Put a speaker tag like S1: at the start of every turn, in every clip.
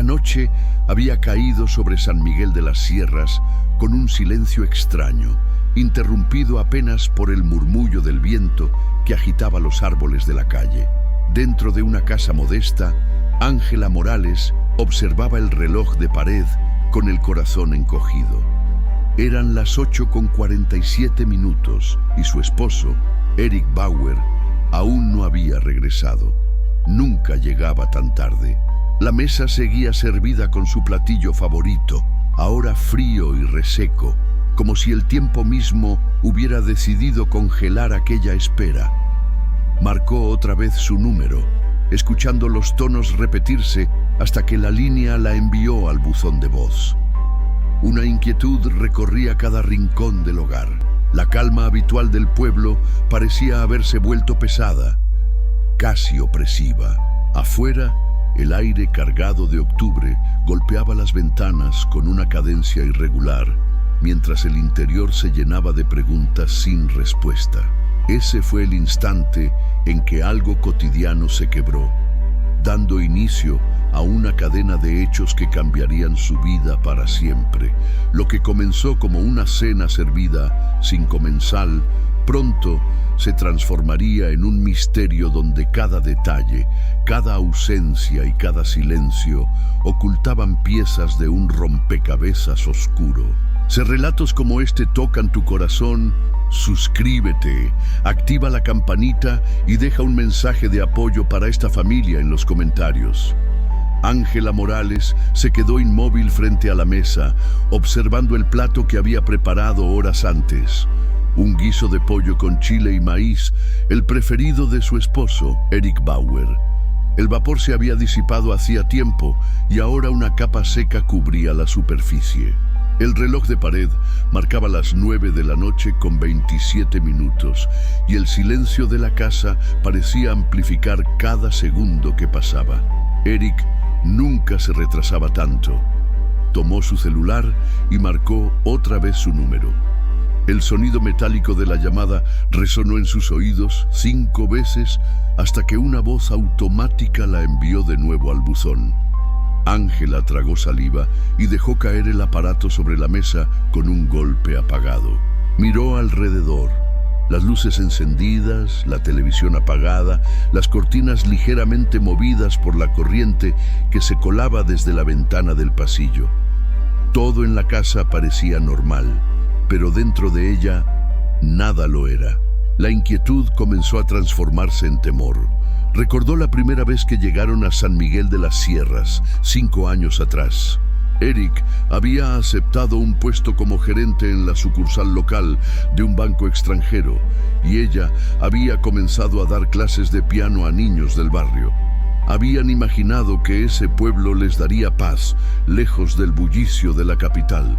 S1: La noche había caído sobre San Miguel de las Sierras con un silencio extraño, interrumpido apenas por el murmullo del viento que agitaba los árboles de la calle. Dentro de una casa modesta, Ángela Morales observaba el reloj de pared con el corazón encogido. Eran las 8:47 y su esposo, Eric Bauer, aún no había regresado. Nunca llegaba tan tarde. La mesa seguía servida con su platillo favorito, ahora frío y reseco, como si el tiempo mismo hubiera decidido congelar aquella espera. Marcó otra vez su número, escuchando los tonos repetirse hasta que la línea la envió al buzón de voz. Una inquietud recorría cada rincón del hogar. La calma habitual del pueblo parecía haberse vuelto pesada, casi opresiva. Afuera, el aire cargado de octubre golpeaba las ventanas con una cadencia irregular, mientras el interior se llenaba de preguntas sin respuesta. Ese fue el instante en que algo cotidiano se quebró, dando inicio a una cadena de hechos que cambiarían su vida para siempre. Lo que comenzó como una cena servida sin comensal, pronto se transformaría en un misterio donde cada detalle, cada ausencia y cada silencio ocultaban piezas de un rompecabezas oscuro. Si relatos como este tocan tu corazón, suscríbete, activa la campanita y deja un mensaje de apoyo para esta familia en los comentarios. Ángela Morales se quedó inmóvil frente a la mesa, observando el plato que había preparado horas antes. Un guiso de pollo con chile y maíz, el preferido de su esposo, Eric Bauer. El vapor se había disipado hacía tiempo y ahora una capa seca cubría la superficie. El reloj de pared marcaba las 9 de la noche con 27 minutos y el silencio de la casa parecía amplificar cada segundo que pasaba. Eric nunca se retrasaba tanto. Tomó su celular y marcó otra vez su número. El sonido metálico de la llamada resonó en sus oídos 5 veces hasta que una voz automática la envió de nuevo al buzón. Ángela tragó saliva y dejó caer el aparato sobre la mesa con un golpe apagado. Miró alrededor. Las luces encendidas, la televisión apagada, las cortinas ligeramente movidas por la corriente que se colaba desde la ventana del pasillo. Todo en la casa parecía normal, pero dentro de ella nada lo era. La inquietud comenzó a transformarse en temor. Recordó la primera vez que llegaron a San Miguel de las Sierras, 5 años atrás. Eric había aceptado un puesto como gerente en la sucursal local de un banco extranjero y ella había comenzado a dar clases de piano a niños del barrio. Habían imaginado que ese pueblo les daría paz, lejos del bullicio de la capital.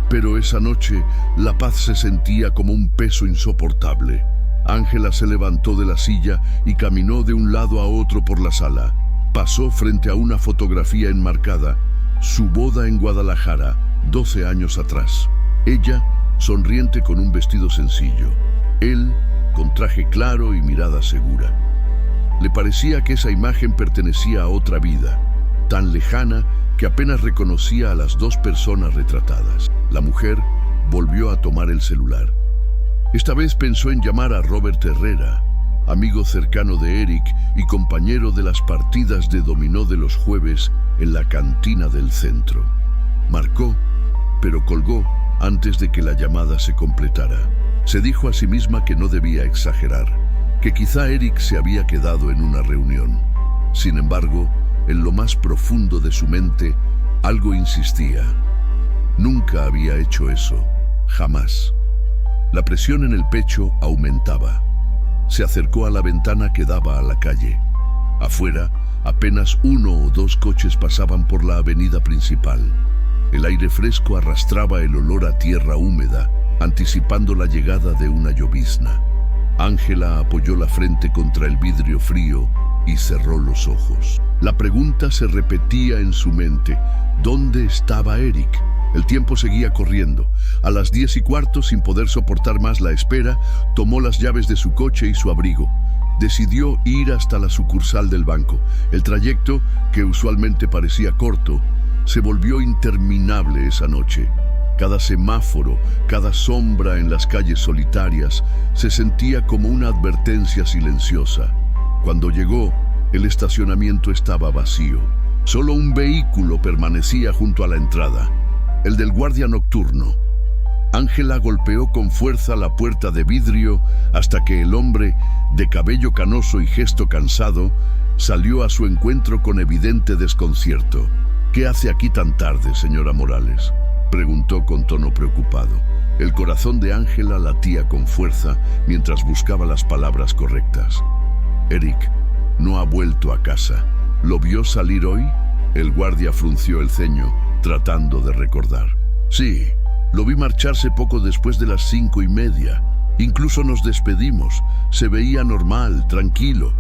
S1: Pero esa noche la paz se sentía como un peso insoportable. Ángela se levantó de la silla y caminó de un lado a otro por la sala. Pasó frente a una fotografía enmarcada. Su boda en Guadalajara, 12 años atrás. Ella, sonriente con un vestido sencillo. Él, con traje claro y mirada segura. Le parecía que esa imagen pertenecía a otra vida, tan lejana que apenas reconocía a las 2 personas retratadas. La mujer volvió a tomar el celular. Esta vez pensó en llamar a Robert Herrera, amigo cercano de Eric y compañero de las partidas de dominó de los jueves en la cantina del centro. Marcó, pero colgó antes de que la llamada se completara. Se dijo a sí misma que no debía exagerar, que quizá Eric se había quedado en una reunión. Sin embargo, en lo más profundo de su mente, algo insistía. Nunca había hecho eso, jamás. La presión en el pecho aumentaba. Se acercó a la ventana que daba a la calle. Afuera, apenas 1 o 2 coches pasaban por la avenida principal. El aire fresco arrastraba el olor a tierra húmeda, anticipando la llegada de una llovizna. Ángela apoyó la frente contra el vidrio frío y cerró los ojos. La pregunta se repetía en su mente: ¿dónde estaba Eric? El tiempo seguía corriendo. A las 10:15, sin poder soportar más la espera, tomó las llaves de su coche y su abrigo. Decidió ir hasta la sucursal del banco. El trayecto, que usualmente parecía corto, se volvió interminable esa noche. Cada semáforo, cada sombra en las calles solitarias se sentía como una advertencia silenciosa. Cuando llegó, el estacionamiento estaba vacío. Solo un vehículo permanecía junto a la entrada, el del guardia nocturno. Ángela golpeó con fuerza la puerta de vidrio hasta que el hombre, de cabello canoso y gesto cansado, salió a su encuentro con evidente desconcierto. «¿Qué hace aquí tan tarde, señora Morales?», preguntó con tono preocupado. El corazón de Ángela latía con fuerza mientras buscaba las palabras correctas. «Eric no ha vuelto a casa. ¿Lo vio salir hoy?». El guardia frunció el ceño, tratando de recordar. «Sí, lo vi marcharse poco después de las 5:30. Incluso nos despedimos. Se veía normal, tranquilo».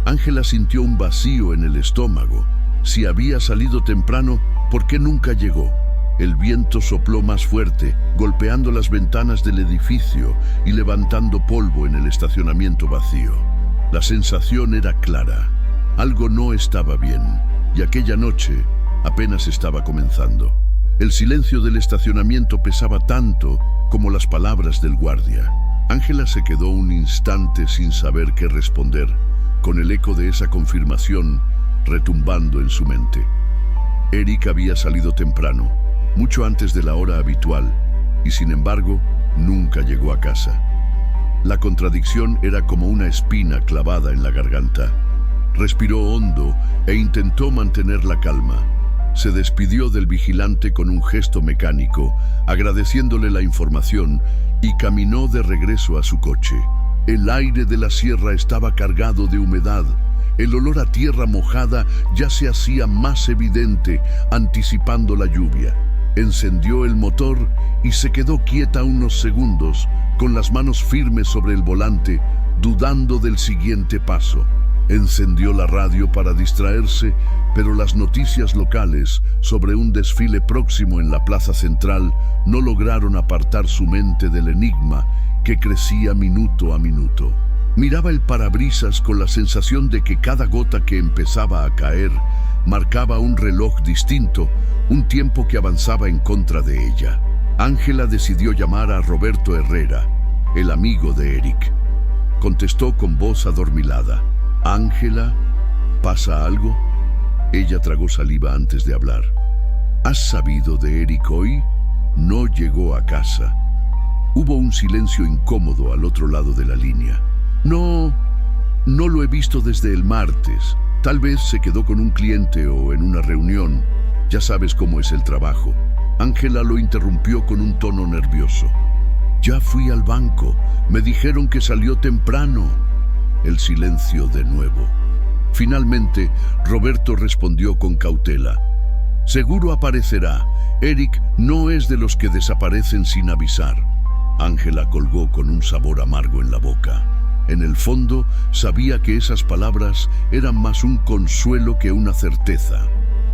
S1: Ángela sintió un vacío en el estómago. Si había salido temprano, ¿por qué nunca llegó? El viento sopló más fuerte, golpeando las ventanas del edificio y levantando polvo en el estacionamiento vacío. La sensación era clara. Algo no estaba bien, y aquella noche apenas estaba comenzando. El silencio del estacionamiento pesaba tanto como las palabras del guardia. Ángela se quedó un instante sin saber qué responder, con el eco de esa confirmación retumbando en su mente. Eric había salido temprano, mucho antes de la hora habitual, y sin embargo, nunca llegó a casa. La contradicción era como una espina clavada en la garganta. Respiró hondo e intentó mantener la calma. Se despidió del vigilante con un gesto mecánico, agradeciéndole la información, y caminó de regreso a su coche. El aire de la sierra estaba cargado de humedad. El olor a tierra mojada ya se hacía más evidente, anticipando la lluvia. Encendió el motor y se quedó quieta unos segundos, con las manos firmes sobre el volante, dudando del siguiente paso. Encendió la radio para distraerse, pero las noticias locales sobre un desfile próximo en la plaza central no lograron apartar su mente del enigma que crecía minuto a minuto. Miraba el parabrisas con la sensación de que cada gota que empezaba a caer marcaba un reloj distinto, un tiempo que avanzaba en contra de ella. Ángela decidió llamar a Roberto Herrera, el amigo de Eric. Contestó con voz adormilada. «Ángela, ¿pasa algo?». Ella tragó saliva antes de hablar. «¿Has sabido de Eric hoy? No llegó a casa». Hubo un silencio incómodo al otro lado de la línea. No lo he visto desde el martes. Tal vez se quedó con un cliente o en una reunión. Ya sabes cómo es el trabajo». Ángela lo interrumpió con un tono nervioso. «Ya fui al banco. Me dijeron que salió temprano». El silencio de nuevo. Finalmente, Roberto respondió con cautela. «Seguro aparecerá. Eric no es de los que desaparecen sin avisar». Ángela colgó con un sabor amargo en la boca. En el fondo, sabía que esas palabras eran más un consuelo que una certeza.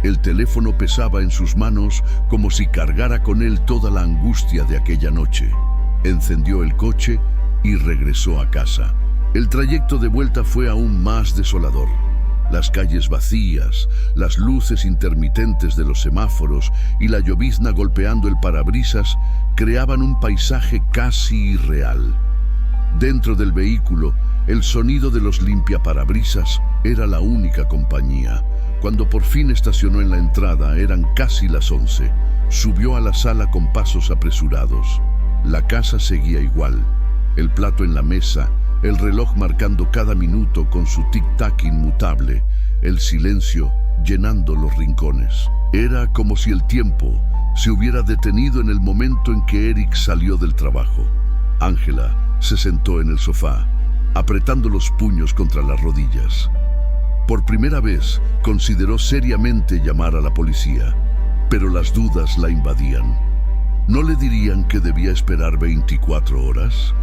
S1: El teléfono pesaba en sus manos como si cargara con él toda la angustia de aquella noche. Encendió el coche y regresó a casa. El trayecto de vuelta fue aún más desolador. Las calles vacías, las luces intermitentes de los semáforos y la llovizna golpeando el parabrisas creaban un paisaje casi irreal. Dentro del vehículo, el sonido de los limpiaparabrisas era la única compañía. Cuando por fin estacionó en la entrada, eran casi las 11. Subió a la sala con pasos apresurados. La casa seguía igual. El plato en la mesa, el reloj marcando cada minuto con su tic-tac inmutable, el silencio llenando los rincones. Era como si el tiempo se hubiera detenido en el momento en que Eric salió del trabajo. Ángela se sentó en el sofá, apretando los puños contra las rodillas. Por primera vez consideró seriamente llamar a la policía, pero las dudas la invadían. ¿No le dirían que debía esperar 24 horas?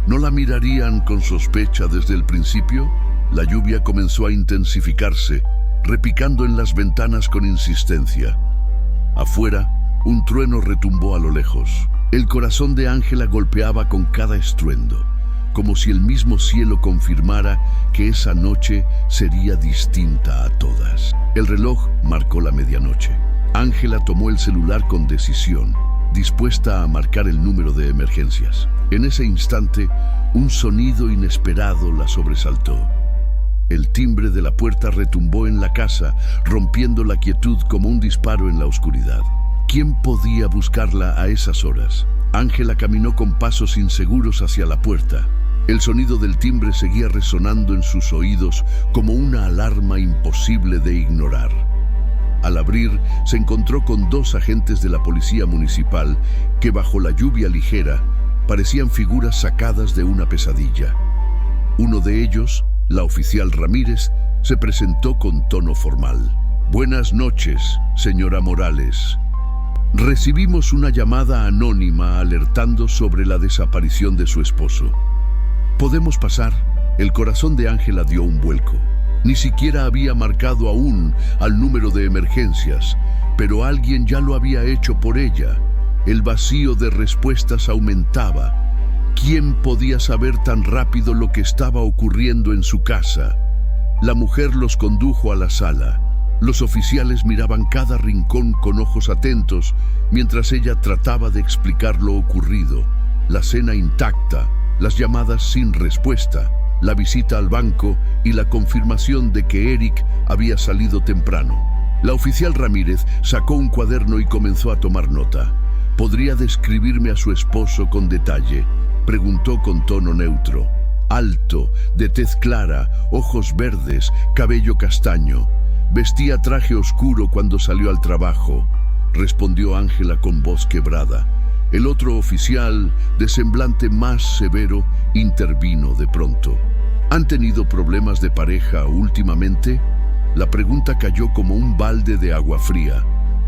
S1: ¿No la mirarían con sospecha desde el principio? La lluvia comenzó a intensificarse, repicando en las ventanas con insistencia. Afuera, un trueno retumbó a lo lejos. El corazón de Ángela golpeaba con cada estruendo. como si el mismo cielo confirmara que esa noche sería distinta a todas. El reloj marcó la medianoche. Ángela tomó el celular con decisión, dispuesta a marcar el número de emergencias. En ese instante, un sonido inesperado la sobresaltó. El timbre de la puerta retumbó en la casa, rompiendo la quietud como un disparo en la oscuridad. ¿Quién podía buscarla a esas horas? Ángela caminó con pasos inseguros hacia la puerta. El sonido del timbre seguía resonando en sus oídos como una alarma imposible de ignorar. Al abrir, se encontró con dos agentes de la policía municipal que, bajo la lluvia ligera, parecían figuras sacadas de una pesadilla. Uno de ellos, la oficial Ramírez, se presentó con tono formal. «Buenas noches, señora Morales. Recibimos una llamada anónima alertando sobre la desaparición de su esposo. ¿Podemos pasar?» El corazón de Ángela dio un vuelco. Ni siquiera había marcado aún al número de emergencias, pero alguien ya lo había hecho por ella. El vacío de respuestas aumentaba. ¿Quién podía saber tan rápido lo que estaba ocurriendo en su casa? La mujer los condujo a la sala. Los oficiales miraban cada rincón con ojos atentos, mientras ella trataba de explicar lo ocurrido. La cena intacta, las llamadas sin respuesta, la visita al banco y la confirmación de que Eric había salido temprano. La oficial Ramírez sacó un cuaderno y comenzó a tomar nota. «¿Podría describirme a su esposo con detalle?», preguntó con tono neutro. «Alto, de tez clara, ojos verdes, cabello castaño. Vestía traje oscuro cuando salió al trabajo», respondió Ángela con voz quebrada. El otro oficial, de semblante más severo, intervino de pronto. «¿Han tenido problemas de pareja últimamente?». La pregunta cayó como un balde de agua fría.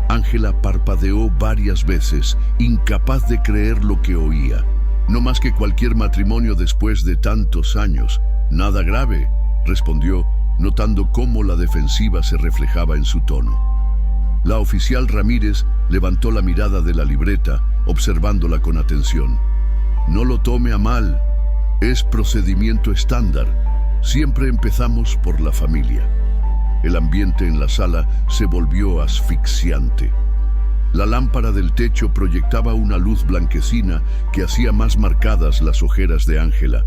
S1: Ángela parpadeó varias veces, incapaz de creer lo que oía. «No más que cualquier matrimonio después de tantos años. Nada grave», respondió, notando cómo la defensiva se reflejaba en su tono. La oficial Ramírez levantó la mirada de la libreta, observándola con atención. «No lo tome a mal. Es procedimiento estándar. Siempre empezamos por la familia». El ambiente en la sala se volvió asfixiante. La lámpara del techo proyectaba una luz blanquecina que hacía más marcadas las ojeras de Ángela,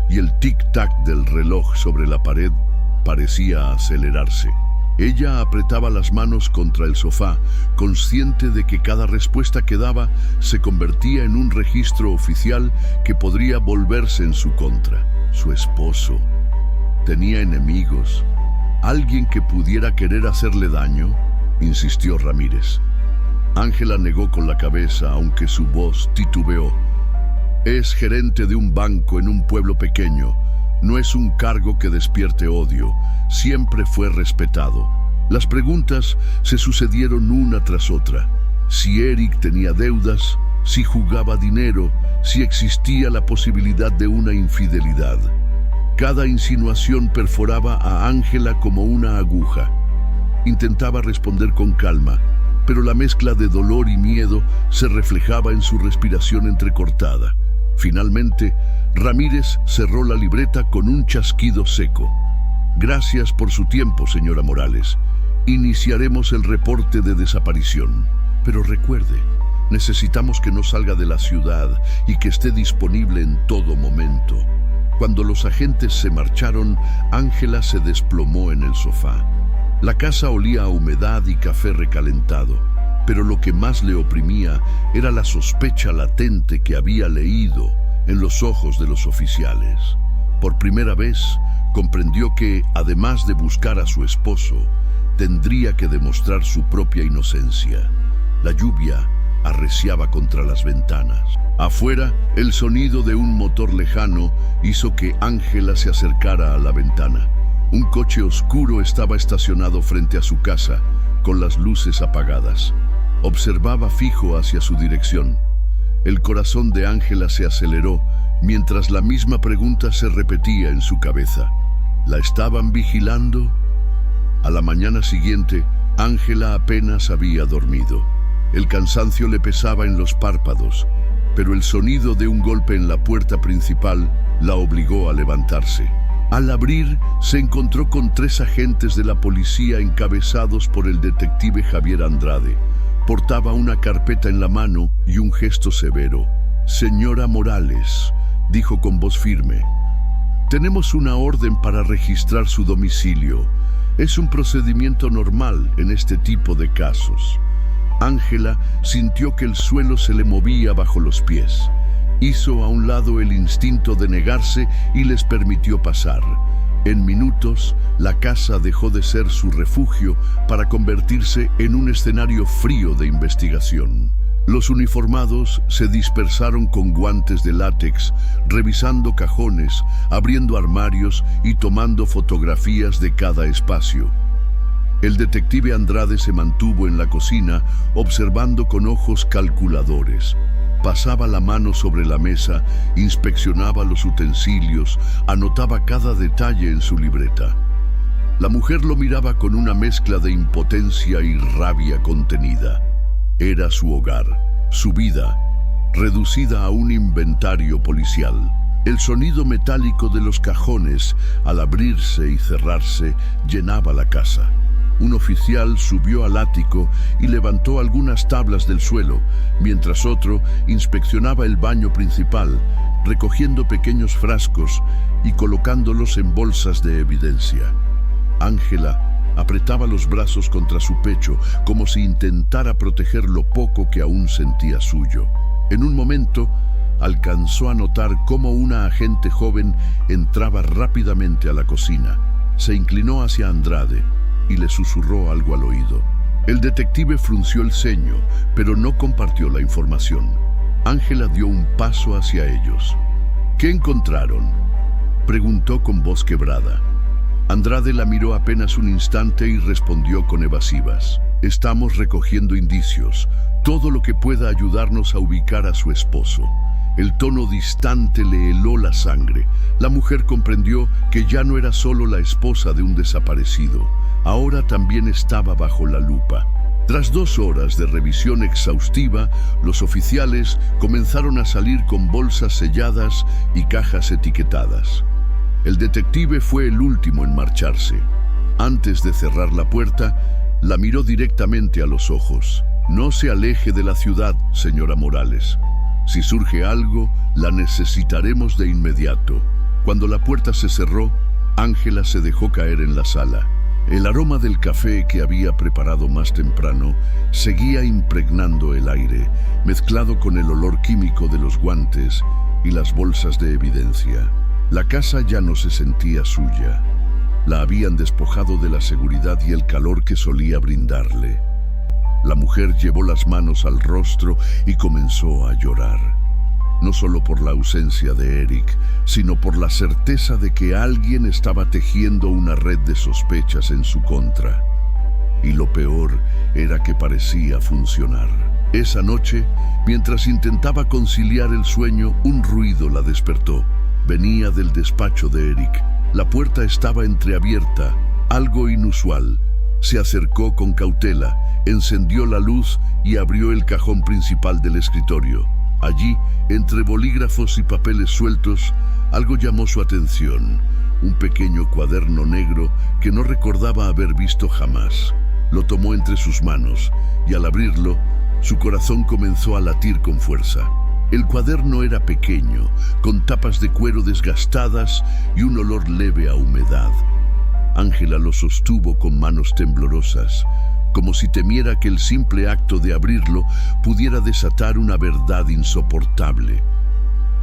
S1: y el tic-tac del reloj sobre la pared parecía acelerarse. Ella apretaba las manos contra el sofá, consciente de que cada respuesta que daba se convertía en un registro oficial que podría volverse en su contra. Su esposo tenía enemigos. ¿Alguien que pudiera querer hacerle daño?, insistió Ramírez. Ángela negó con la cabeza, aunque su voz titubeó. «Es gerente de un banco en un pueblo pequeño. No es un cargo que despierte odio. Siempre fue respetado». Las preguntas se sucedieron una tras otra. Si Eric tenía deudas, si jugaba dinero, si existía la posibilidad de una infidelidad. Cada insinuación perforaba a Ángela como una aguja. Intentaba responder con calma, pero la mezcla de dolor y miedo se reflejaba en su respiración entrecortada. Finalmente, Ramírez cerró la libreta con un chasquido seco. «Gracias por su tiempo, señora Morales. Iniciaremos el reporte de desaparición. Pero recuerde, necesitamos que no salga de la ciudad y que esté disponible en todo momento». Cuando los agentes se marcharon, Ángela se desplomó en el sofá. La casa olía a humedad y café recalentado, pero lo que más le oprimía era la sospecha latente que había leído en los ojos de los oficiales. Por primera vez, comprendió que, además de buscar a su esposo, tendría que demostrar su propia inocencia. La lluvia arreciaba contra las ventanas. Afuera, el sonido de un motor lejano hizo que Ángela se acercara a la ventana. Un coche oscuro estaba estacionado frente a su casa, con las luces apagadas. Observaba fijo hacia su dirección. El corazón de Ángela se aceleró, mientras la misma pregunta se repetía en su cabeza. ¿La estaban vigilando? A la mañana siguiente, Ángela apenas había dormido. El cansancio le pesaba en los párpados, pero el sonido de un golpe en la puerta principal la obligó a levantarse. Al abrir, se encontró con 3 agentes de la policía encabezados por el detective Javier Andrade. Portaba una carpeta en la mano y un gesto severo. «Señora Morales», dijo con voz firme, «tenemos una orden para registrar su domicilio. Es un procedimiento normal en este tipo de casos». Ángela sintió que el suelo se le movía bajo los pies. Hizo a un lado el instinto de negarse y les permitió pasar. En minutos, la casa dejó de ser su refugio para convertirse en un escenario frío de investigación. Los uniformados se dispersaron con guantes de látex, revisando cajones, abriendo armarios y tomando fotografías de cada espacio. El detective Andrade se mantuvo en la cocina, observando con ojos calculadores. Pasaba la mano sobre la mesa, inspeccionaba los utensilios, anotaba cada detalle en su libreta. La mujer lo miraba con una mezcla de impotencia y rabia contenida. Era su hogar, su vida, reducida a un inventario policial. El sonido metálico de los cajones, al abrirse y cerrarse, llenaba la casa. Un oficial subió al ático y levantó algunas tablas del suelo, mientras otro inspeccionaba el baño principal, recogiendo pequeños frascos y colocándolos en bolsas de evidencia. Ángela apretaba los brazos contra su pecho, como si intentara proteger lo poco que aún sentía suyo. En un momento, alcanzó a notar cómo una agente joven entraba rápidamente a la cocina. Se inclinó hacia Andrade y le susurró algo al oído. El detective frunció el ceño, pero no compartió la información. Ángela dio un paso hacia ellos. «¿Qué encontraron?», preguntó con voz quebrada. Andrade la miró apenas un instante y respondió con evasivas. «Estamos recogiendo indicios, todo lo que pueda ayudarnos a ubicar a su esposo». El tono distante le heló la sangre. La mujer comprendió que ya no era solo la esposa de un desaparecido. Ahora también estaba bajo la lupa. Tras 2 horas de revisión exhaustiva, los oficiales comenzaron a salir con bolsas selladas y cajas etiquetadas. El detective fue el último en marcharse. Antes de cerrar la puerta, la miró directamente a los ojos. «No se aleje de la ciudad, señora Morales. Si surge algo, la necesitaremos de inmediato». Cuando la puerta se cerró, Ángela se dejó caer en la sala. El aroma del café que había preparado más temprano seguía impregnando el aire, mezclado con el olor químico de los guantes y las bolsas de evidencia. La casa ya no se sentía suya. La habían despojado de la seguridad y el calor que solía brindarle. La mujer llevó las manos al rostro y comenzó a llorar. No solo por la ausencia de Eric, sino por la certeza de que alguien estaba tejiendo una red de sospechas en su contra. Y lo peor era que parecía funcionar. Esa noche, mientras intentaba conciliar el sueño, un ruido la despertó. Venía del despacho de Eric. La puerta estaba entreabierta, algo inusual. Se acercó con cautela, encendió la luz y abrió el cajón principal del escritorio. Allí, entre bolígrafos y papeles sueltos, algo llamó su atención. Un pequeño cuaderno negro que no recordaba haber visto jamás. Lo tomó entre sus manos y al abrirlo, su corazón comenzó a latir con fuerza. El cuaderno era pequeño, con tapas de cuero desgastadas y un olor leve a humedad. Ángela lo sostuvo con manos temblorosas, como si temiera que el simple acto de abrirlo pudiera desatar una verdad insoportable.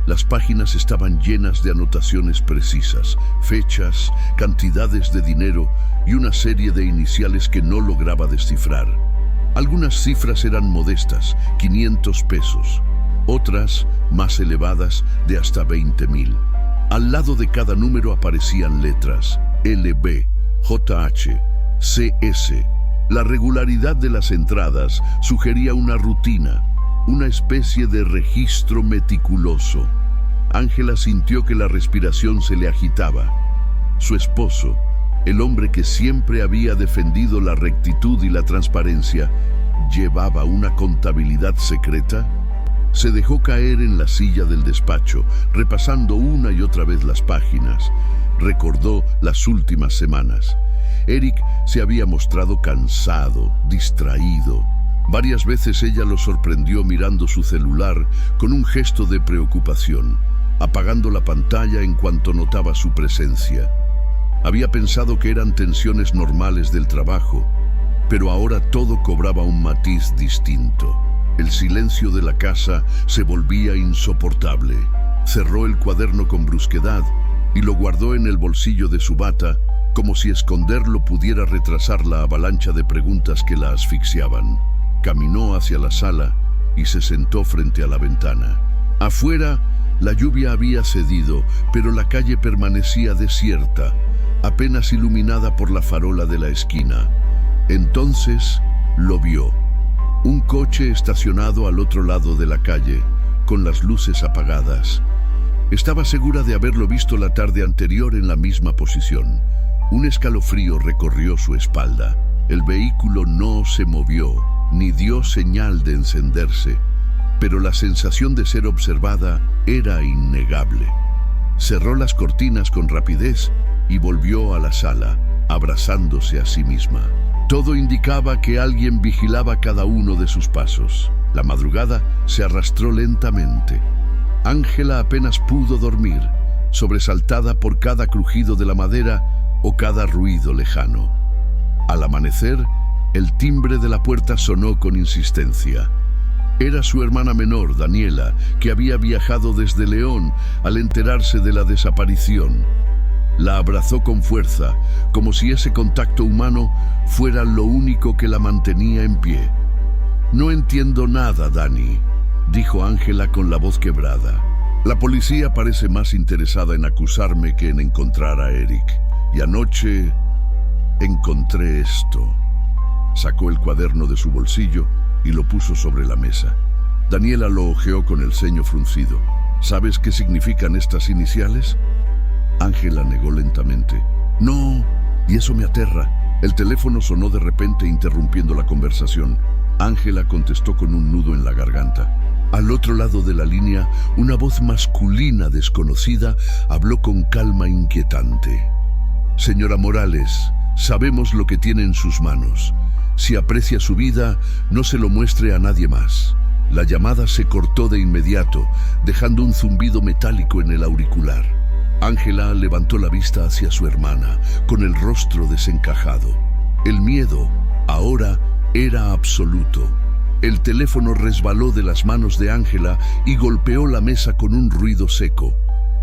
S1: Las páginas estaban llenas de anotaciones precisas, fechas, cantidades de dinero y una serie de iniciales que no lograba descifrar. Algunas cifras eran modestas, 500 pesos. Otras, más elevadas, de hasta 20,000. Al lado de cada número aparecían letras: LB, JH, CS. La regularidad de las entradas sugería una rutina, una especie de registro meticuloso. Ángela sintió que la respiración se le agitaba. Su esposo, el hombre que siempre había defendido la rectitud y la transparencia, ¿llevaba una contabilidad secreta? Se dejó caer en la silla del despacho, repasando una y otra vez las páginas. Recordó las últimas semanas. Eric se había mostrado cansado, distraído. Varias veces ella lo sorprendió mirando su celular con un gesto de preocupación, apagando la pantalla en cuanto notaba su presencia. Había pensado que eran tensiones normales del trabajo, pero ahora todo cobraba un matiz distinto. El silencio de la casa se volvía insoportable. Cerró el cuaderno con brusquedad y lo guardó en el bolsillo de su bata, como si esconderlo pudiera retrasar la avalancha de preguntas que la asfixiaban. Caminó hacia la sala y se sentó frente a la ventana. Afuera, la lluvia había cedido, pero la calle permanecía desierta, apenas iluminada por la farola de la esquina. Entonces lo vio. Un coche estacionado al otro lado de la calle, con las luces apagadas. Estaba segura de haberlo visto la tarde anterior en la misma posición. Un escalofrío recorrió su espalda. El vehículo no se movió, ni dio señal de encenderse, pero la sensación de ser observada era innegable. Cerró las cortinas con rapidez y volvió a la sala, abrazándose a sí misma. Todo indicaba que alguien vigilaba cada uno de sus pasos. La madrugada se arrastró lentamente. Ángela apenas pudo dormir, sobresaltada por cada crujido de la madera o cada ruido lejano. Al amanecer, el timbre de la puerta sonó con insistencia. Era su hermana menor, Daniela, que había viajado desde León al enterarse de la desaparición. La abrazó con fuerza, como si ese contacto humano fuera lo único que la mantenía en pie. «No entiendo nada, Dani», dijo Ángela con la voz quebrada. «La policía parece más interesada en acusarme que en encontrar a Eric. Y anoche encontré esto». Sacó el cuaderno de su bolsillo y lo puso sobre la mesa. Daniela lo hojeó con el ceño fruncido. «¿Sabes qué significan estas iniciales?». Ángela negó lentamente. «No, y eso me aterra». El teléfono sonó de repente, interrumpiendo la conversación. Ángela contestó con un nudo en la garganta. Al otro lado de la línea, una voz masculina desconocida habló con calma inquietante. «Señora Morales, sabemos lo que tiene en sus manos. Si aprecia su vida, no se lo muestre a nadie más». La llamada se cortó de inmediato, dejando un zumbido metálico en el auricular. Ángela levantó la vista hacia su hermana, con el rostro desencajado. El miedo, ahora, era absoluto. El teléfono resbaló de las manos de Ángela y golpeó la mesa con un ruido seco.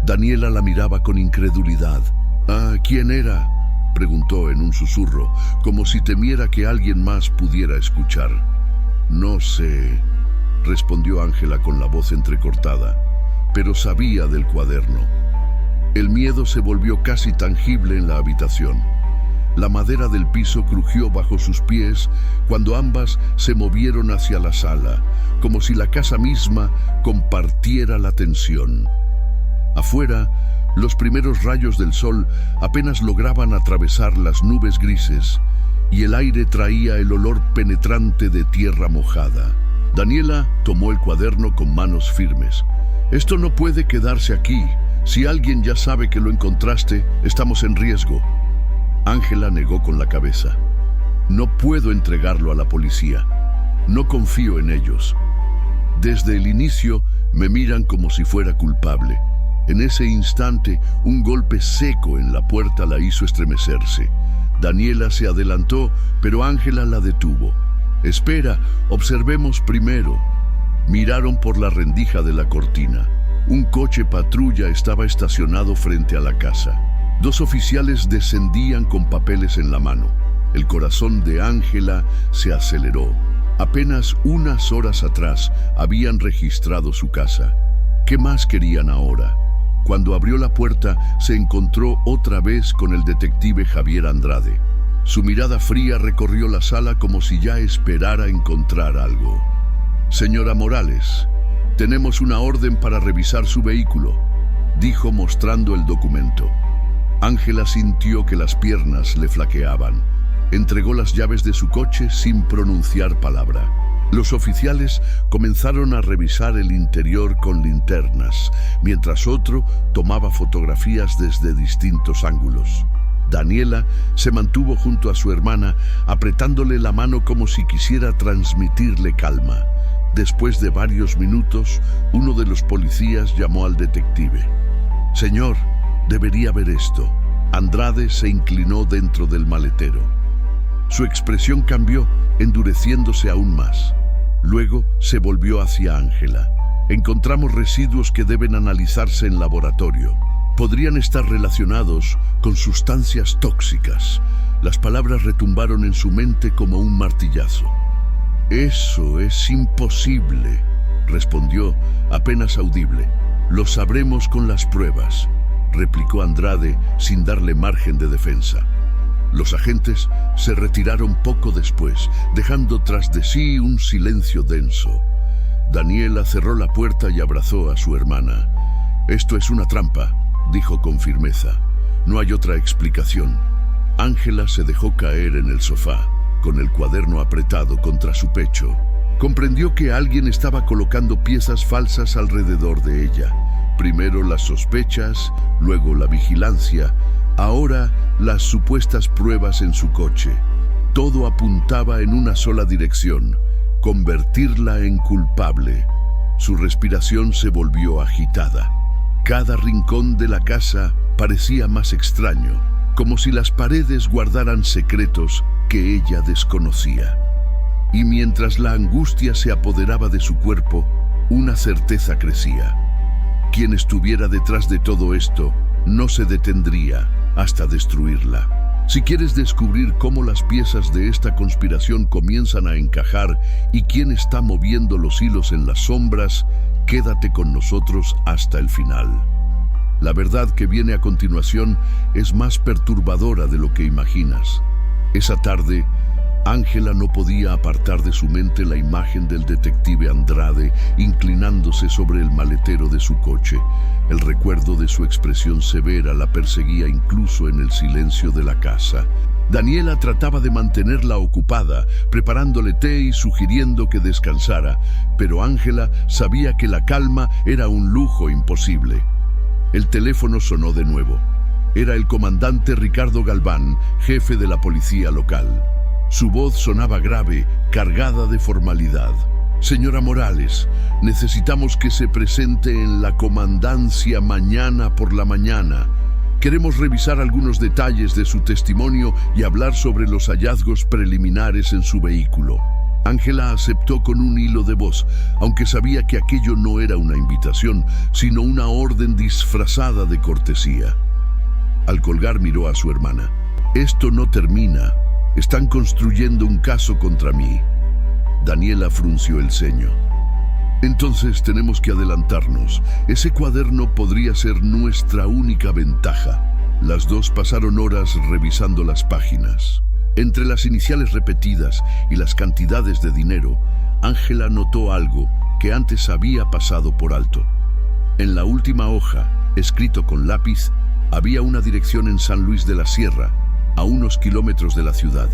S1: Daniela la miraba con incredulidad. «¿Ah, quién era?», preguntó en un susurro, como si temiera que alguien más pudiera escuchar. «No sé», respondió Ángela con la voz entrecortada, pero sabía del cuaderno. El miedo se volvió casi tangible en la habitación. La madera del piso crujió bajo sus pies cuando ambas se movieron hacia la sala, como si la casa misma compartiera la tensión. Afuera, los primeros rayos del sol apenas lograban atravesar las nubes grises y el aire traía el olor penetrante de tierra mojada. Daniela tomó el cuaderno con manos firmes. «Esto no puede quedarse aquí. Si alguien ya sabe que lo encontraste, estamos en riesgo». Ángela negó con la cabeza. «No puedo entregarlo a la policía. No confío en ellos. Desde el inicio me miran como si fuera culpable». En ese instante, un golpe seco en la puerta la hizo estremecerse. Daniela se adelantó, pero Ángela la detuvo. «Espera, observemos primero». Miraron por la rendija de la cortina. Un coche patrulla estaba estacionado frente a la casa. Dos oficiales descendían con papeles en la mano. El corazón de Ángela se aceleró. Apenas unas horas atrás habían registrado su casa. ¿Qué más querían ahora? Cuando abrió la puerta, se encontró otra vez con el detective Javier Andrade. Su mirada fría recorrió la sala como si ya esperara encontrar algo. «Señora Morales, tenemos una orden para revisar su vehículo», dijo mostrando el documento. Ángela sintió que las piernas le flaqueaban. Entregó las llaves de su coche sin pronunciar palabra. Los oficiales comenzaron a revisar el interior con linternas, mientras otro tomaba fotografías desde distintos ángulos. Daniela se mantuvo junto a su hermana, apretándole la mano como si quisiera transmitirle calma. Después de varios minutos, uno de los policías llamó al detective. «Señor, debería ver esto». Andrade se inclinó dentro del maletero. Su expresión cambió, endureciéndose aún más. Luego se volvió hacia Ángela. «Encontramos residuos que deben analizarse en laboratorio. Podrían estar relacionados con sustancias tóxicas». Las palabras retumbaron en su mente como un martillazo. «Eso es imposible», respondió, apenas audible. «Lo sabremos con las pruebas», replicó Andrade sin darle margen de defensa. Los agentes se retiraron poco después, dejando tras de sí un silencio denso. Daniela cerró la puerta y abrazó a su hermana. «Esto es una trampa», dijo con firmeza. «No hay otra explicación». Ángela se dejó caer en el sofá, con el cuaderno apretado contra su pecho. Comprendió que alguien estaba colocando piezas falsas alrededor de ella. Primero las sospechas, luego la vigilancia, ahora las supuestas pruebas en su coche. Todo apuntaba en una sola dirección: convertirla en culpable. Su respiración se volvió agitada. Cada rincón de la casa parecía más extraño, como si las paredes guardaran secretos que ella desconocía. Y mientras la angustia se apoderaba de su cuerpo, una certeza crecía. Quien estuviera detrás de todo esto no se detendría hasta destruirla. Si quieres descubrir cómo las piezas de esta conspiración comienzan a encajar y quién está moviendo los hilos en las sombras, quédate con nosotros hasta el final. La verdad que viene a continuación es más perturbadora de lo que imaginas. Esa tarde, Ángela no podía apartar de su mente la imagen del detective Andrade inclinándose sobre el maletero de su coche. El recuerdo de su expresión severa la perseguía incluso en el silencio de la casa. Daniela trataba de mantenerla ocupada, preparándole té y sugiriendo que descansara, pero Ángela sabía que la calma era un lujo imposible. El teléfono sonó de nuevo. Era el comandante Ricardo Galván, jefe de la policía local. Su voz sonaba grave, cargada de formalidad. «Señora Morales, necesitamos que se presente en la comandancia mañana por la mañana. Queremos revisar algunos detalles de su testimonio y hablar sobre los hallazgos preliminares en su vehículo». Ángela aceptó con un hilo de voz, aunque sabía que aquello no era una invitación, sino una orden disfrazada de cortesía. Al colgar miró a su hermana. «Esto no termina. Están construyendo un caso contra mí». Daniela frunció el ceño. «Entonces tenemos que adelantarnos. Ese cuaderno podría ser nuestra única ventaja». Las dos pasaron horas revisando las páginas. Entre las iniciales repetidas y las cantidades de dinero, Ángela notó algo que antes había pasado por alto. En la última hoja, escrito con lápiz, había una dirección en San Luis de la Sierra, a unos kilómetros de la ciudad.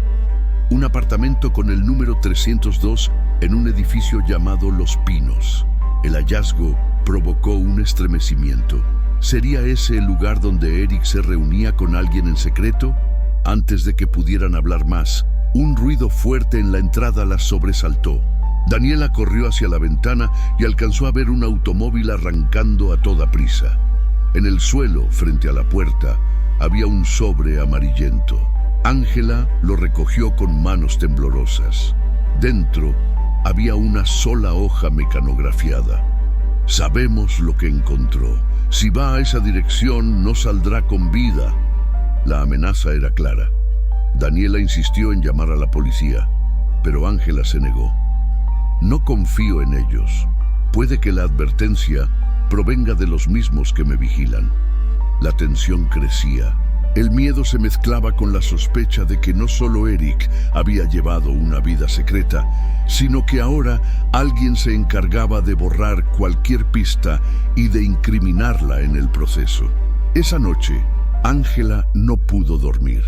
S1: Un apartamento con el número 302 en un edificio llamado Los Pinos. El hallazgo provocó un estremecimiento. ¿Sería ese el lugar donde Eric se reunía con alguien en secreto? Antes de que pudieran hablar más, un ruido fuerte en la entrada las sobresaltó. Daniela corrió hacia la ventana y alcanzó a ver un automóvil arrancando a toda prisa. En el suelo, frente a la puerta, había un sobre amarillento. Ángela lo recogió con manos temblorosas. Dentro había una sola hoja mecanografiada. «Sabemos lo que encontró. Si va a esa dirección, no saldrá con vida». La amenaza era clara. Daniela insistió en llamar a la policía, pero Ángela se negó. «No confío en ellos. Puede que la advertencia provenga de los mismos que me vigilan». La tensión crecía. El miedo se mezclaba con la sospecha de que no solo Eric había llevado una vida secreta, sino que ahora alguien se encargaba de borrar cualquier pista y de incriminarla en el proceso. Esa noche, Ángela no pudo dormir.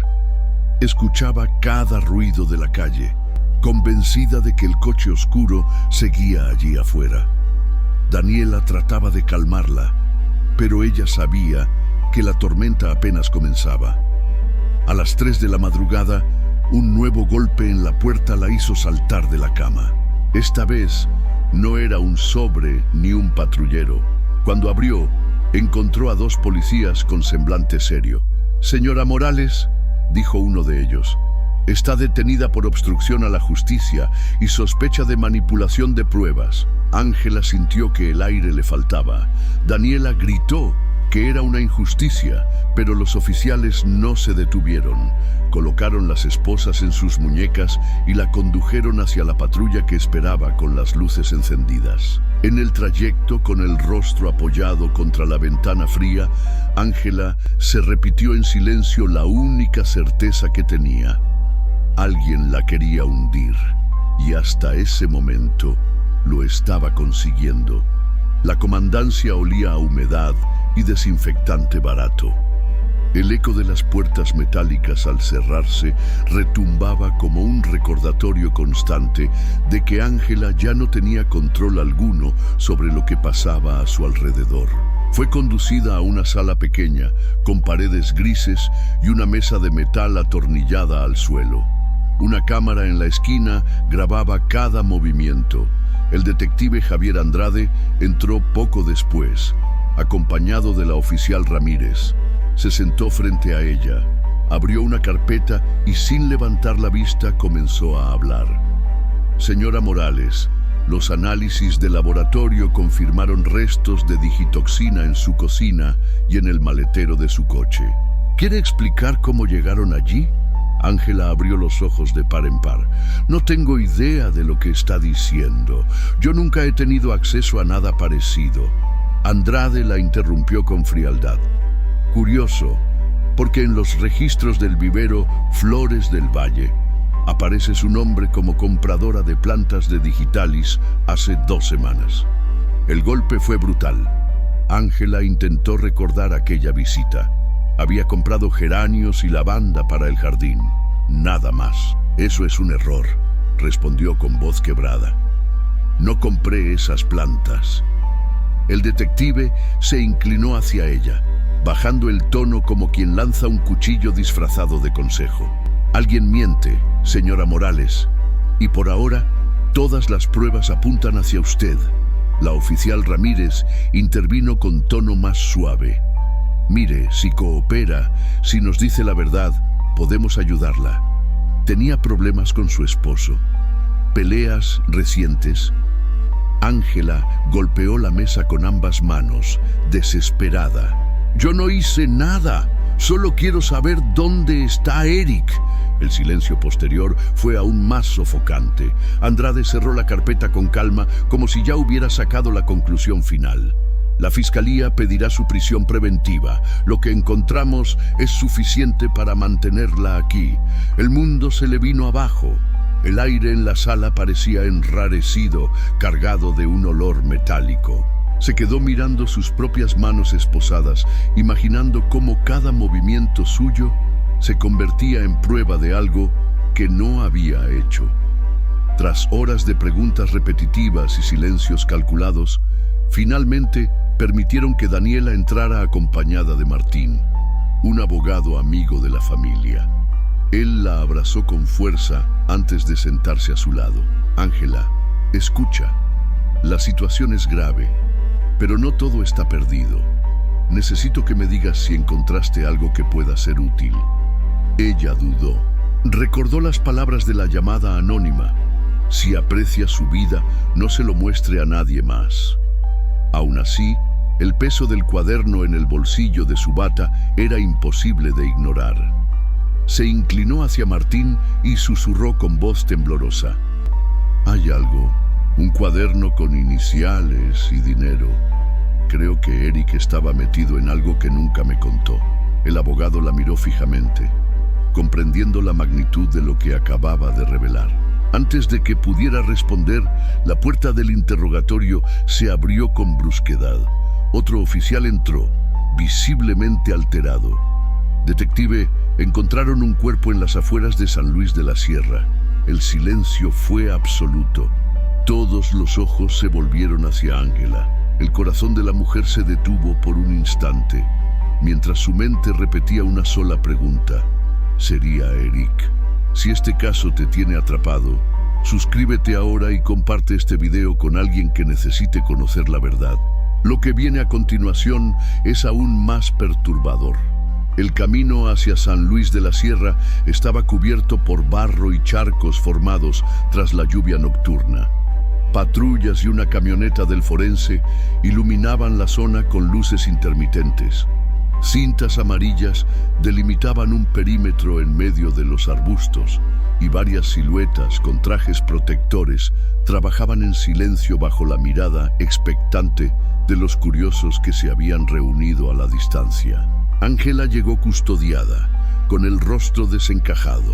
S1: Escuchaba cada ruido de la calle, convencida de que el coche oscuro seguía allí afuera. Daniela trataba de calmarla, pero ella sabía que la tormenta apenas comenzaba. A las 3 de la madrugada, un nuevo golpe en la puerta la hizo saltar de la cama. Esta vez no era un sobre ni un patrullero. Cuando abrió, encontró a 2 policías con semblante serio. «Señora Morales», dijo uno de ellos, «está detenida por obstrucción a la justicia y sospecha de manipulación de pruebas». Ángela sintió que el aire le faltaba. Daniela gritó que era una injusticia, pero los oficiales no se detuvieron. Colocaron las esposas en sus muñecas y la condujeron hacia la patrulla que esperaba con las luces encendidas. En el trayecto, con el rostro apoyado contra la ventana fría, Ángela se repitió en silencio la única certeza que tenía. Alguien la quería hundir, y hasta ese momento lo estaba consiguiendo. La comandancia olía a humedad y desinfectante barato. El eco de las puertas metálicas al cerrarse retumbaba como un recordatorio constante de que Ángela ya no tenía control alguno sobre lo que pasaba a su alrededor. Fue conducida a una sala pequeña, con paredes grises y una mesa de metal atornillada al suelo. Una cámara en la esquina grababa cada movimiento. El detective Javier Andrade entró poco después, acompañado de la oficial Ramírez. Se sentó frente a ella, abrió una carpeta y sin levantar la vista comenzó a hablar. «Señora Morales, los análisis de laboratorio confirmaron restos de digitoxina en su cocina y en el maletero de su coche. ¿Quiere explicar cómo llegaron allí?». Ángela abrió los ojos de par en par. «No tengo idea de lo que está diciendo. Yo nunca he tenido acceso a nada parecido». Andrade la interrumpió con frialdad. «Curioso, porque en los registros del vivero Flores del Valle aparece su nombre como compradora de plantas de digitalis hace 2 semanas». El golpe fue brutal. Ángela intentó recordar aquella visita. Había comprado geranios y lavanda para el jardín. Nada más. «Eso es un error», respondió con voz quebrada. «No compré esas plantas». El detective se inclinó hacia ella, bajando el tono como quien lanza un cuchillo disfrazado de consejo. «Alguien miente, señora Morales, y por ahora todas las pruebas apuntan hacia usted». La oficial Ramírez intervino con tono más suave. «Mire, si coopera, si nos dice la verdad, podemos ayudarla. Tenía problemas con su esposo. Peleas recientes». Ángela golpeó la mesa con ambas manos, desesperada. «Yo no hice nada. Solo quiero saber dónde está Eric». El silencio posterior fue aún más sofocante. Andrade cerró la carpeta con calma, como si ya hubiera sacado la conclusión final. «La fiscalía pedirá su prisión preventiva. Lo que encontramos es suficiente para mantenerla aquí». El mundo se le vino abajo. El aire en la sala parecía enrarecido, cargado de un olor metálico. Se quedó mirando sus propias manos esposadas, imaginando cómo cada movimiento suyo se convertía en prueba de algo que no había hecho. Tras horas de preguntas repetitivas y silencios calculados, finalmente permitieron que Daniela entrara acompañada de Martín, un abogado amigo de la familia. Él la abrazó con fuerza antes de sentarse a su lado. «Ángela, escucha. La situación es grave, pero no todo está perdido. Necesito que me digas si encontraste algo que pueda ser útil». Ella dudó. Recordó las palabras de la llamada anónima. «Si aprecia su vida, no se lo muestre a nadie más». Aún así, el peso del cuaderno en el bolsillo de su bata era imposible de ignorar. Se inclinó hacia Martín y susurró con voz temblorosa: «Hay algo, un cuaderno con iniciales y dinero. Creo que Eric estaba metido en algo que nunca me contó». El abogado la miró fijamente, comprendiendo la magnitud de lo que acababa de revelar. Antes de que pudiera responder, la puerta del interrogatorio se abrió con brusquedad. Otro oficial entró, visiblemente alterado. «Detective, encontraron un cuerpo en las afueras de San Luis de la Sierra. El silencio fue absoluto. Todos los ojos se volvieron hacia Ángela. El corazón de la mujer se detuvo por un instante, mientras su mente repetía una sola pregunta. ¿Sería Eric? Si este caso te tiene atrapado, suscríbete ahora y comparte este video con alguien que necesite conocer la verdad. Lo que viene a continuación es aún más perturbador. El camino hacia San Luis de la Sierra estaba cubierto por barro y charcos formados tras la lluvia nocturna. Patrullas y una camioneta del forense iluminaban la zona con luces intermitentes. Cintas amarillas delimitaban un perímetro en medio de los arbustos y varias siluetas con trajes protectores trabajaban en silencio bajo la mirada expectante de los curiosos que se habían reunido a la distancia. Ángela llegó custodiada, con el rostro desencajado.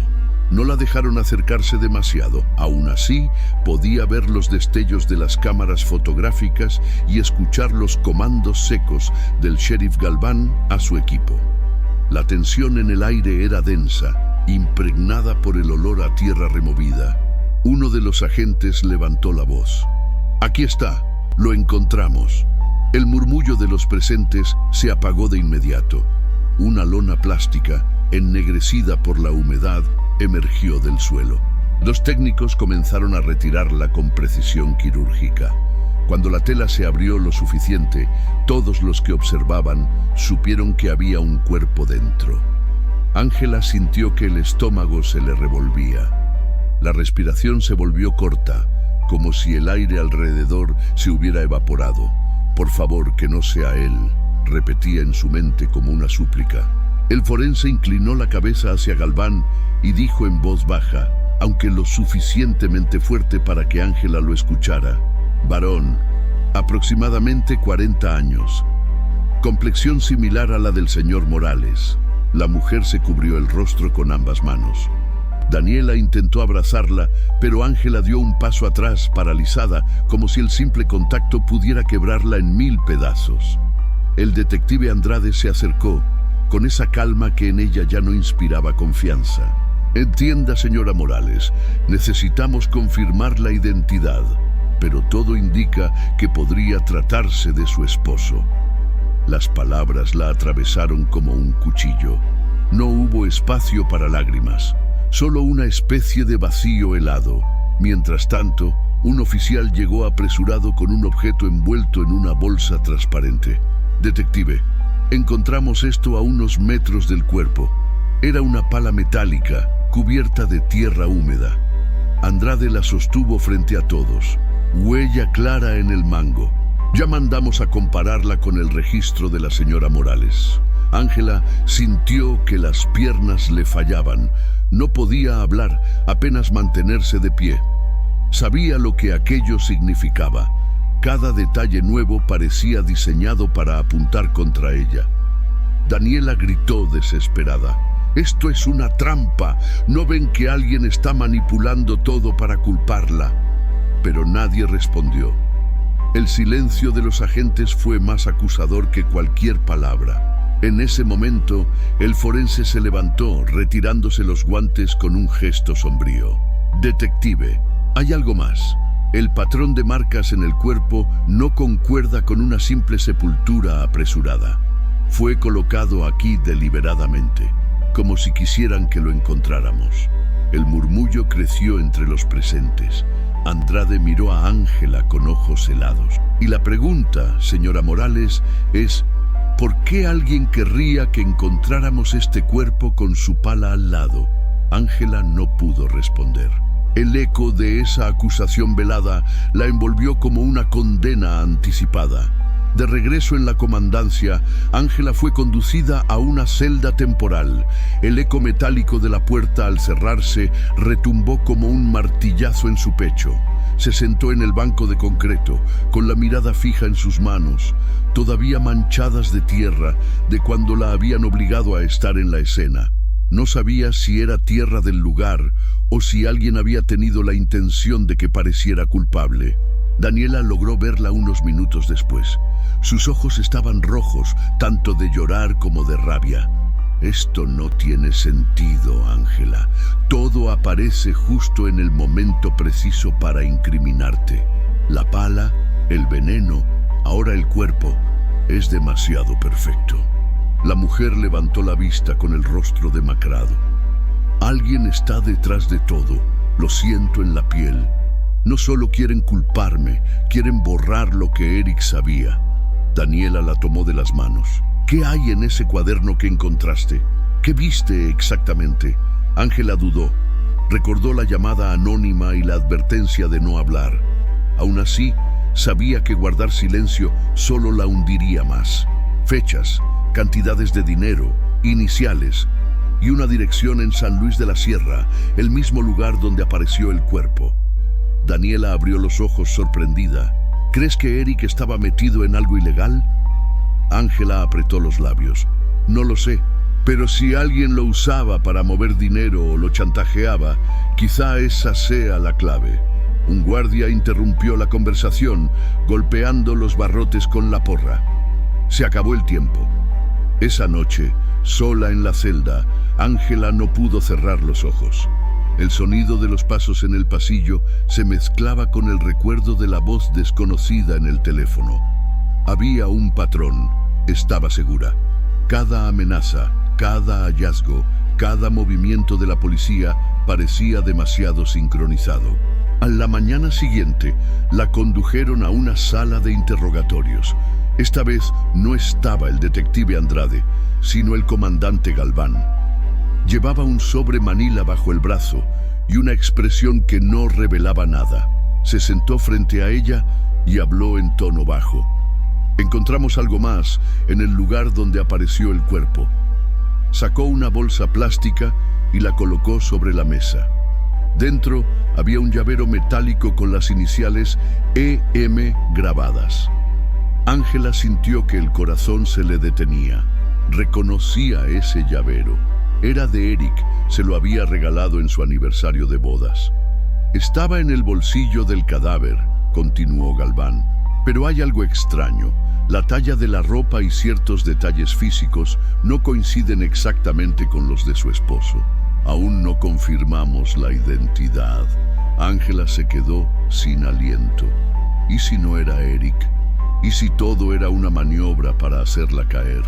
S1: No la dejaron acercarse demasiado. Aún así, podía ver los destellos de las cámaras fotográficas y escuchar los comandos secos del sheriff Galván a su equipo. La tensión en el aire era densa, impregnada por el olor a tierra removida. Uno de los agentes levantó la voz. «Aquí está, lo encontramos». El murmullo de los presentes se apagó de inmediato. Una lona plástica, ennegrecida por la humedad, emergió del suelo. Los técnicos comenzaron a retirarla con precisión quirúrgica. Cuando la tela se abrió lo suficiente, todos los que observaban supieron que había un cuerpo dentro. Ángela sintió que el estómago se le revolvía. La respiración se volvió corta, como si el aire alrededor se hubiera evaporado. «Por favor, que no sea él», repetía en su mente como una súplica. El forense inclinó la cabeza hacia Galván y dijo en voz baja, aunque lo suficientemente fuerte para que Ángela lo escuchara: «Varón, aproximadamente 40 años. Complexión similar a la del señor Morales». La mujer se cubrió el rostro con ambas manos. Daniela intentó abrazarla, pero Ángela dio un paso atrás, paralizada, como si el simple contacto pudiera quebrarla en 1000 pedazos. El detective Andrade se acercó, con esa calma que en ella ya no inspiraba confianza. «Entienda, señora Morales, necesitamos confirmar la identidad, pero todo indica que podría tratarse de su esposo». Las palabras la atravesaron como un cuchillo. No hubo espacio para lágrimas, solo una especie de vacío helado. Mientras tanto, un oficial llegó apresurado con un objeto envuelto en una bolsa transparente. «Detective, encontramos esto a unos metros del cuerpo». Era una pala metálica, cubierta de tierra húmeda. Andrade la sostuvo frente a todos. Huella clara en el mango. «Ya mandamos a compararla con el registro de la señora Morales». Ángela sintió que las piernas le fallaban. No podía hablar, apenas mantenerse de pie. Sabía lo que aquello significaba. Cada detalle nuevo parecía diseñado para apuntar contra ella. Daniela gritó desesperada: «Esto es una trampa. ¿No ven que alguien está manipulando todo para culparla?» Pero nadie respondió. El silencio de los agentes fue más acusador que cualquier palabra. En ese momento, el forense se levantó, retirándose los guantes con un gesto sombrío. «Detective, hay algo más. El patrón de marcas en el cuerpo no concuerda con una simple sepultura apresurada. Fue colocado aquí deliberadamente, como si quisieran que lo encontráramos». El murmullo creció entre los presentes. Andrade miró a Ángela con ojos helados. «Y la pregunta, señora Morales, es: ¿por qué alguien querría que encontráramos este cuerpo con su pala al lado?» Ángela no pudo responder. El eco de esa acusación velada la envolvió como una condena anticipada. De regreso en la comandancia, Ángela fue conducida a una celda temporal. El eco metálico de la puerta al cerrarse retumbó como un martillazo en su pecho. Se sentó en el banco de concreto, con la mirada fija en sus manos, todavía manchadas de tierra de cuando la habían obligado a estar en la escena. No sabía si era tierra del lugar o si alguien había tenido la intención de que pareciera culpable. Daniela logró verla unos minutos después. Sus ojos estaban rojos, tanto de llorar como de rabia. Esto no tiene sentido, Ángela. Todo aparece justo en el momento preciso para incriminarte. La pala, el veneno, ahora el cuerpo. Es demasiado perfecto. La mujer levantó la vista con el rostro demacrado. Alguien está detrás de todo. Lo siento en la piel. No solo quieren culparme, quieren borrar lo que Eric sabía. Daniela la tomó de las manos. ¿Qué hay en ese cuaderno que encontraste? ¿Qué viste exactamente? Ángela dudó. Recordó la llamada anónima y la advertencia de no hablar. Aún así, sabía que guardar silencio solo la hundiría más. Fechas, cantidades de dinero, iniciales y una dirección en San Luis de la Sierra, el mismo lugar donde apareció el cuerpo. Daniela abrió los ojos sorprendida. ¿Crees que Eric estaba metido en algo ilegal? Ángela apretó los labios. No lo sé, pero si alguien lo usaba para mover dinero o lo chantajeaba, quizá esa sea la clave. Un guardia interrumpió la conversación, golpeando los barrotes con la porra. Se acabó el tiempo. Esa noche, sola en la celda, Ángela no pudo cerrar los ojos. El sonido de los pasos en el pasillo se mezclaba con el recuerdo de la voz desconocida en el teléfono. Había un patrón, estaba segura. Cada amenaza, cada hallazgo, cada movimiento de la policía parecía demasiado sincronizado. A la mañana siguiente, la condujeron a una sala de interrogatorios. Esta vez no estaba el detective Andrade, sino el comandante Galván. Llevaba un sobre manila bajo el brazo y una expresión que no revelaba nada. Se sentó frente a ella y habló en tono bajo. Encontramos algo más en el lugar donde apareció el cuerpo. Sacó una bolsa plástica y la colocó sobre la mesa. Dentro había un llavero metálico con las iniciales EM grabadas. Ángela sintió que el corazón se le detenía. Reconocía ese llavero. Era de Eric, se lo había regalado en su aniversario de bodas. Estaba en el bolsillo del cadáver, continuó Galván. Pero hay algo extraño. La talla de la ropa y ciertos detalles físicos no coinciden exactamente con los de su esposo. Aún no confirmamos la identidad. Ángela se quedó sin aliento. ¿Y si no era Eric? ¿Y si todo era una maniobra para hacerla caer?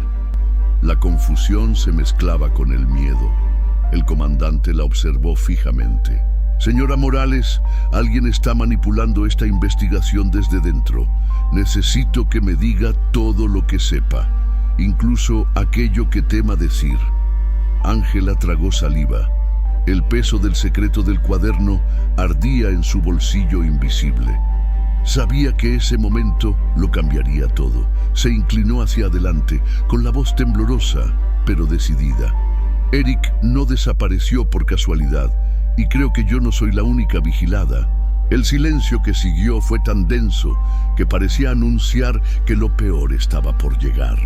S1: La confusión se mezclaba con el miedo. El comandante la observó fijamente. Señora Morales, alguien está manipulando esta investigación desde dentro. Necesito que me diga todo lo que sepa, incluso aquello que tema decir. Ángela tragó saliva. El peso del secreto del cuaderno ardía en su bolsillo invisible. Sabía que ese momento lo cambiaría todo. Se inclinó hacia adelante, con la voz temblorosa, pero decidida. Eric no desapareció por casualidad, y creo que yo no soy la única vigilada. El silencio que siguió fue tan denso que parecía anunciar que lo peor estaba por llegar.